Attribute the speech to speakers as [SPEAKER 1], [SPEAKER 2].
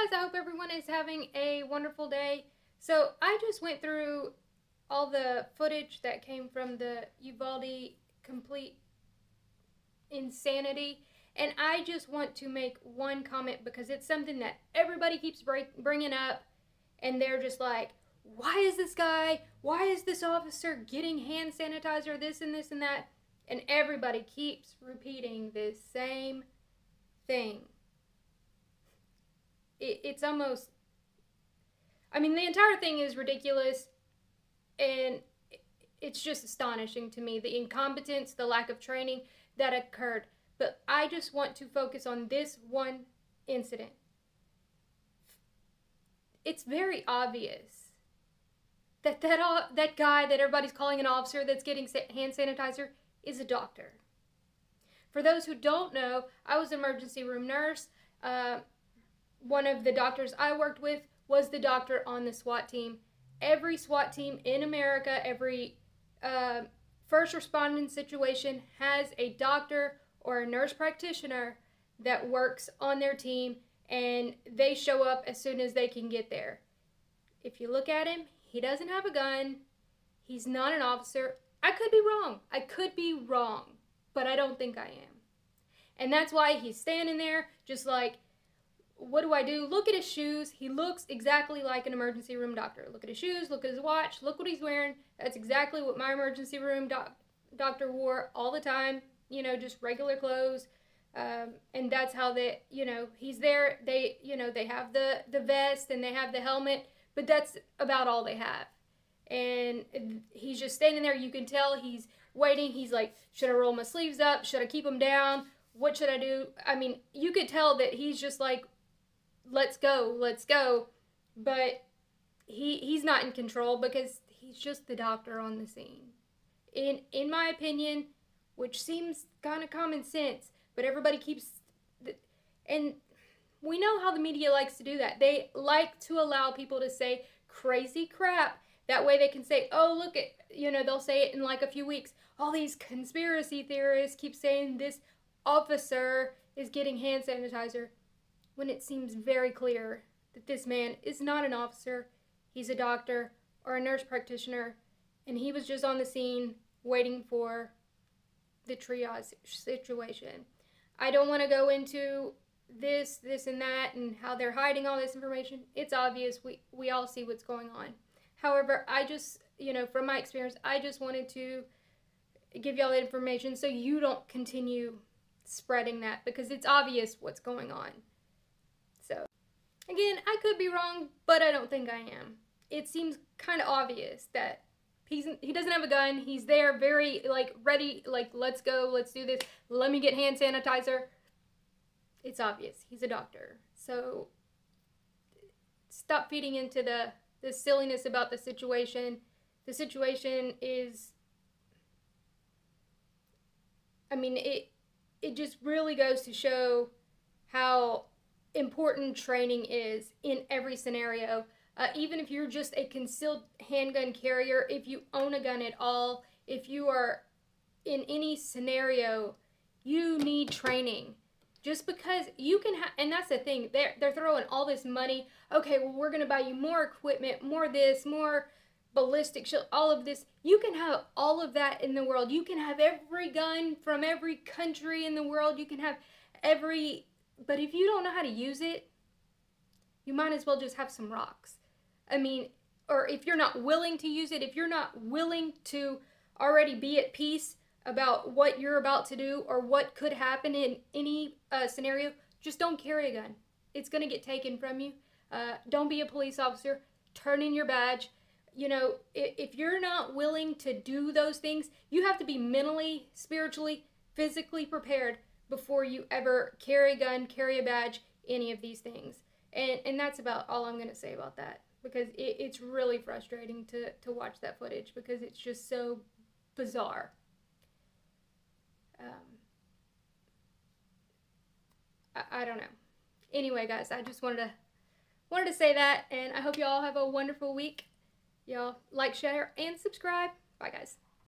[SPEAKER 1] guys, I hope everyone is having a wonderful day. So I just went through all the footage that came from the Uvalde complete insanity, and I just want to make one comment because it's something that everybody keeps bringing up, and they're just like, why is this guy, why is this officer getting hand sanitizer, this and this and that, and everybody keeps repeating this same thing. It's almost, I mean, the entire thing is ridiculous, and it's just astonishing to me, the incompetence, the lack of training that occurred. But I just want to focus on this one incident. It's very obvious that that guy that everybody's calling an officer that's getting hand sanitizer is a doctor. For those who don't know, I was an emergency room nurse. One of the doctors I worked with was the doctor on the SWAT team. Every SWAT team in America, every first responding situation has a doctor or a nurse practitioner that works on their team, and they show up as soon as they can get there. If you look at him, he doesn't have a gun. He's not an officer. I could be wrong. I could be wrong, but I don't think I am. And that's why he's standing there just like, what do I do? Look at his shoes. He looks exactly like an emergency room doctor. Look at his shoes, look at his watch, look what he's wearing. That's exactly what my emergency room doctor wore all the time, you know, just regular clothes. And that's how they, you know, he's there. They, you know, they have the vest and they have the helmet, but that's about all they have. And he's just standing there. You can tell he's waiting. He's like, should I roll my sleeves up? Should I keep them down? What should I do? I mean, you could tell that he's just like, let's go, let's go. But he's not in control because he's just the doctor on the scene. In my opinion, which seems kind of common sense, but everybody keeps, and we know how the media likes to do that. They like to allow people to say crazy crap. That way they can say, oh, look at, you know, they'll say it in like a few weeks. All these conspiracy theorists keep saying this officer is getting hand sanitizer, when it seems very clear that this man is not an officer. He's a doctor or a nurse practitioner, and he was just on the scene waiting for the triage situation. I don't want to go into this and that and how they're hiding all this information. It's obvious. We all see what's going on. However, I just, you know, from my experience, I just wanted to give y'all the information so you don't continue spreading that, because it's obvious what's going on. So, again, I could be wrong, but I don't think I am. It seems kind of obvious that he doesn't have a gun. He's there very, like, ready, like, let's go, let's do this. Let me get hand sanitizer. It's obvious. He's a doctor. So, stop feeding into the silliness about the situation. The situation is, I mean, it just really goes to show how important training is in every scenario. Even if you're just a concealed handgun carrier, if you own a gun at all, if you are in any scenario, you need training. Just because you can have, and that's the thing, they're throwing all this money. Okay, well, we're going to buy you more equipment, more this, more ballistic shield, all of this. You can have all of that in the world. You can have every gun from every country in the world. You can have every, but if you don't know how to use it, you might as well just have some rocks. I mean, or if you're not willing to use it, if you're not willing to already be at peace about what you're about to do or what could happen in any scenario, just don't carry a gun. It's going to get taken from you. Don't be a police officer. Turn in your badge. You know, if you're not willing to do those things, you have to be mentally, spiritually, physically prepared before you ever carry a gun, carry a badge, any of these things. And that's about all I'm going to say about that, because it's really frustrating to watch that footage because it's just so bizarre. I don't know. Anyway, guys, I just wanted to say that, and I hope you all have a wonderful week. Y'all like, share, and subscribe. Bye, guys.